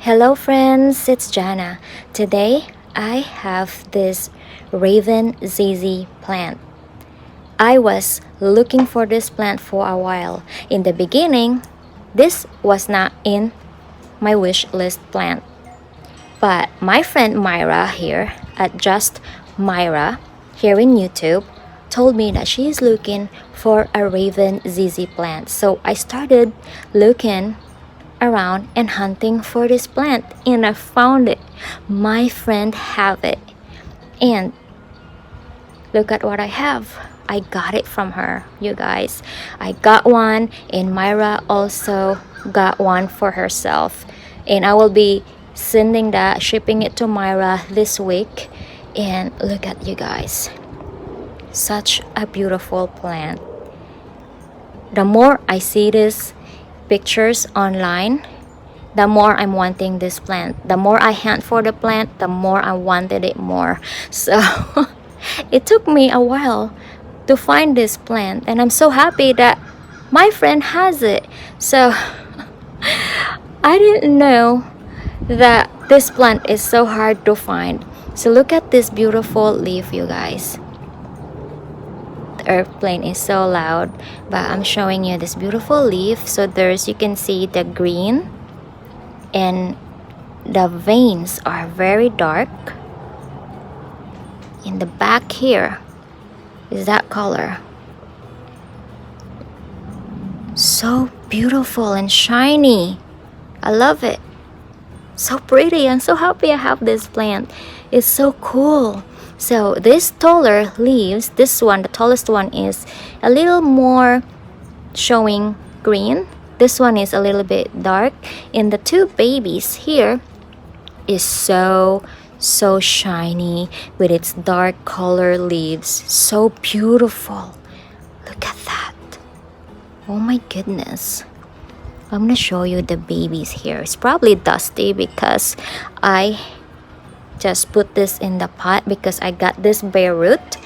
Hello friends, it's Jana. Today I have this Raven ZZ plant. I was looking for this plant for a while. In the beginning, this was not in my wish list plant. But my friend Myra here at Just Myra here in YouTube told me that she is looking for a Raven ZZ plant. So I started looking around and hunting for this plant and I found it. My friend have it and look at what I have. I got it from her, you guys. I got one and Myra also got one for herself, and I will be shipping it to Myra this week. And look at you guys, such a beautiful plant. The more I see this pictures online, the more I'm wanting this plant. The more I hunt for the plant, the more I wanted it more. So it took me a while to find this plant, and I'm so happy that my friend has it. So I didn't know that this plant is so hard to find. So look at this beautiful leaf, you guys. The airplane is so loud, but I'm showing you this beautiful leaf. So you can see the green, and the veins are very dark. In the back here is that color. So beautiful and shiny. I love it. So pretty. I'm so happy I have this plant. It's so cool. So this taller leaves, this one, the tallest one, is a little more showing green. This one is a little bit dark, and the two babies here is so shiny with its dark color leaves. So beautiful. Look at that. Oh my goodness. I'm gonna show you the babies here. It's probably dusty because I just put this in the pot because I got this bare root,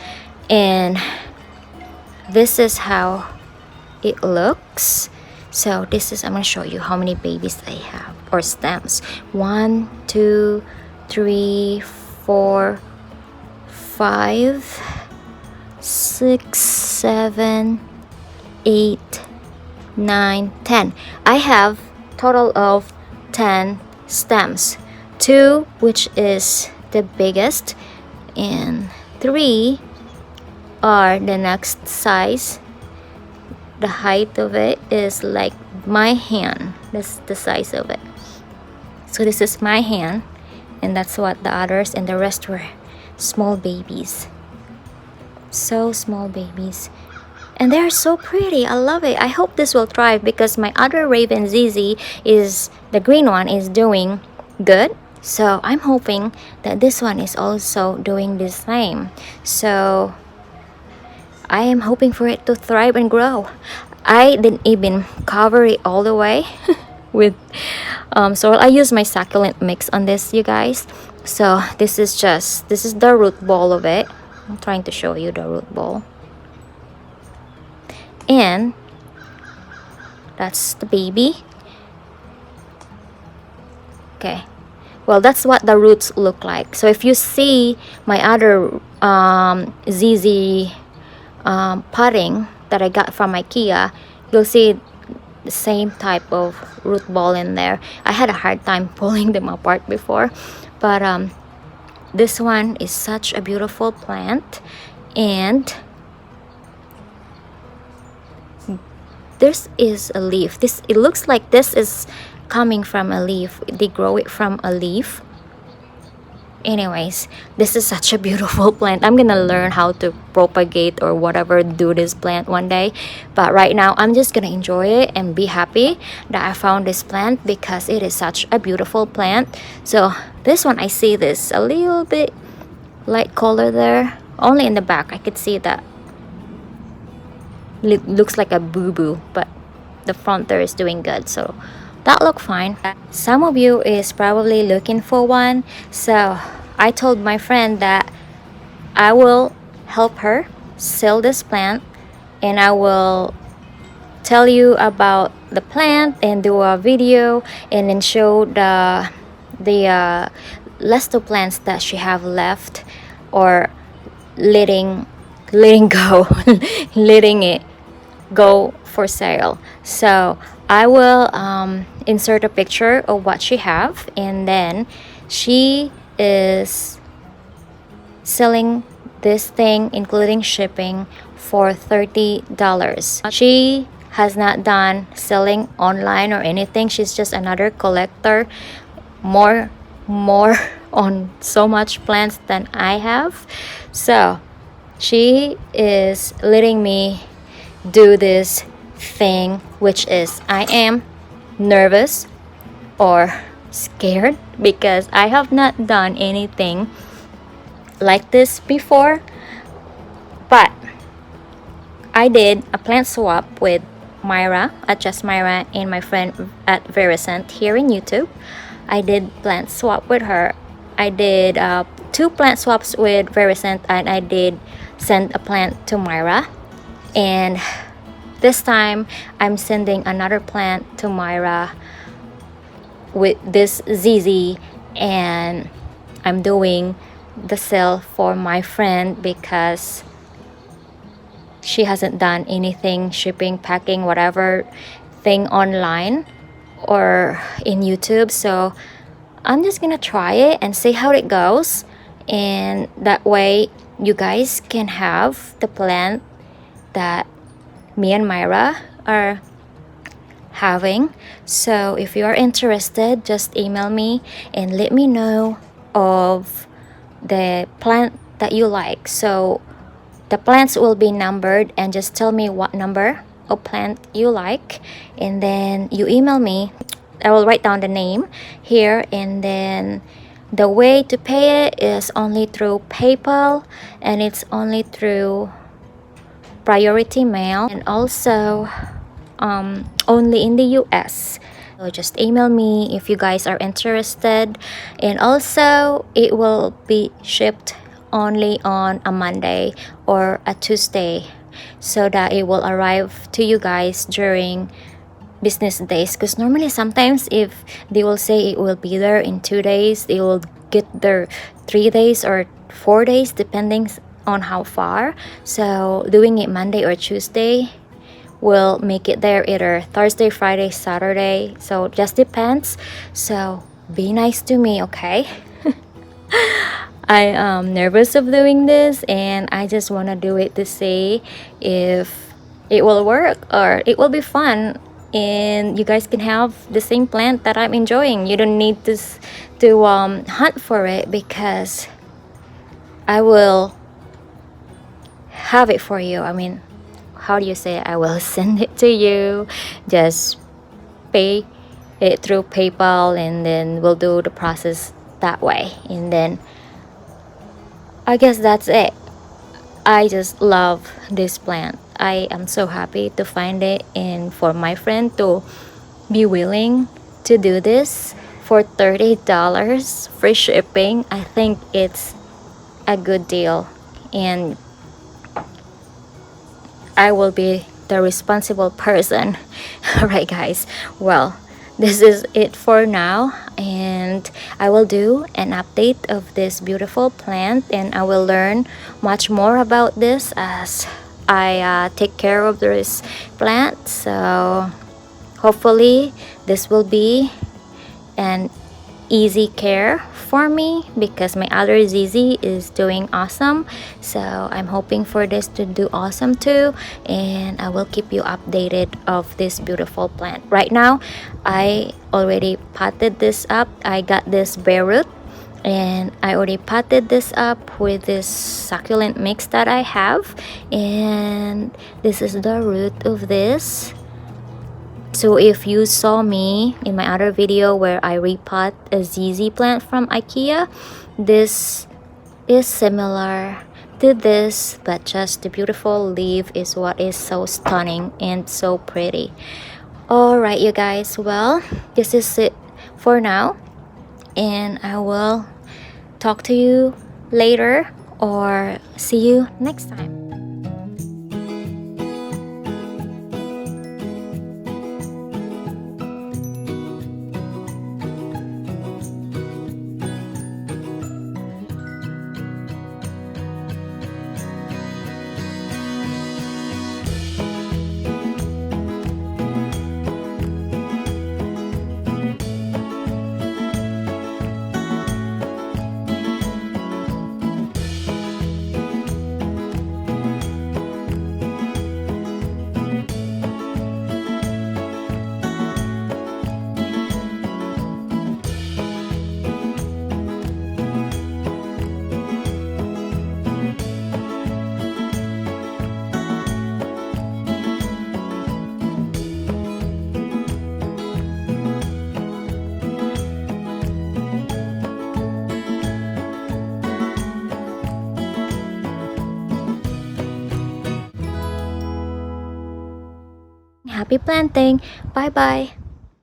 and this is how it looks. So I'm gonna show you how many babies I have, or stems. 1, 2, 3, 4, 5, 6, 7, 8, 9, 10. I have total of 10 stems. 2, which is the biggest, and 3 are the next size. The height of it is like my hand. That's the size of it. So this is my hand, and that's what the others, and the rest were small babies. So small babies, and they're so pretty. I love it. I hope this will thrive because my other Raven ZZ is the green one is doing good. So I'm hoping that this one is also doing the same. So I am hoping for it to thrive and grow. I didn't even cover it all the way with soil. I use my succulent mix on this, you guys. So this is the root ball of it. I'm trying to show you the root ball. And that's the baby. Okay. Well, that's what the roots look like. So if you see my other ZZ potting that I got from IKEA, you'll see the same type of root ball in there. I had a hard time pulling them apart before, but this one is such a beautiful plant, and this is a leaf. It looks like this is coming from a leaf. They grow it from a leaf. Anyways, this is such a beautiful plant. I'm gonna learn how to propagate or whatever, do this plant one day, but right now I'm just gonna enjoy it and be happy that I found this plant because it is such a beautiful plant. So this one, I see this a little bit light color there, only in the back. I could see that it looks like a boo-boo, but the front there is doing good, so that look fine. Some of you is probably looking for one, so I told my friend that I will help her sell this plant, and I will tell you about the plant and do a video and then show the the list of plants that she have left, or letting go, letting it go for sale. So I will insert a picture of what she have, and then she is selling this thing including shipping for $30. She has not done selling online or anything. She's just another collector, more on so much plants than I have. So she is letting me do this thing, which is I am nervous or scared because I have not done anything like this before. But I did a plant swap with Myra at Just Myra and my friend at Verisent here in YouTube. I did plant swap with her. I did 2 plant swaps with Verisent, and I did send a plant to Myra. And this time I'm sending another plant to Myra with this ZZ, and I'm doing the sale for my friend because she hasn't done anything shipping, packing, whatever thing online or in YouTube. So I'm just gonna try it and see how it goes, and that way you guys can have the plant that me and Myra are having. So if you are interested, just email me and let me know of the plant that you like. So the plants will be numbered, and just tell me what number of plant you like, and then you email me. I will write down the name here, and then the way to pay it is only through PayPal, and it's only through priority mail, and also only in the US. So just email me if you guys are interested, and also it will be shipped only on a Monday or a Tuesday, so that it will arrive to you guys during business days, because normally sometimes if they will say it will be there in 2 days, they will get there 3 days or 4 days depending on how far. So doing it Monday or Tuesday will make it there either Thursday, Friday, Saturday. So just depends. So be nice to me, okay? I am nervous of doing this, and I just want to do it to see if it will work or it will be fun, and you guys can have the same plant that I'm enjoying. You don't need to hunt for it, because I will have it for you. I mean, how do you say it? I will send it to you. Just pay it through PayPal, and then we'll do the process that way, and then I guess that's it. I just love this plant. I am so happy to find it, and for my friend to be willing to do this for $30 free shipping. I think it's a good deal, and I will be the responsible person. Alright guys, well, this is it for now, and I will do an update of this beautiful plant, and I will learn much more about this as I take care of this plant. So hopefully this will be an easy care for me, because my other ZZ is doing awesome. So I'm hoping for this to do awesome too, and I will keep you updated of this beautiful plant. Right now I already potted this up. I got this bare root, and I already potted this up with this succulent mix that I have, and this is the root of this. So if you saw me in my other video where I repot a ZZ plant from IKEA, this is similar to this, but just the beautiful leaf is what is so stunning and so pretty. Alright you guys, well, this is it for now, and I will talk to you later or see you next time. Happy planting. Bye bye.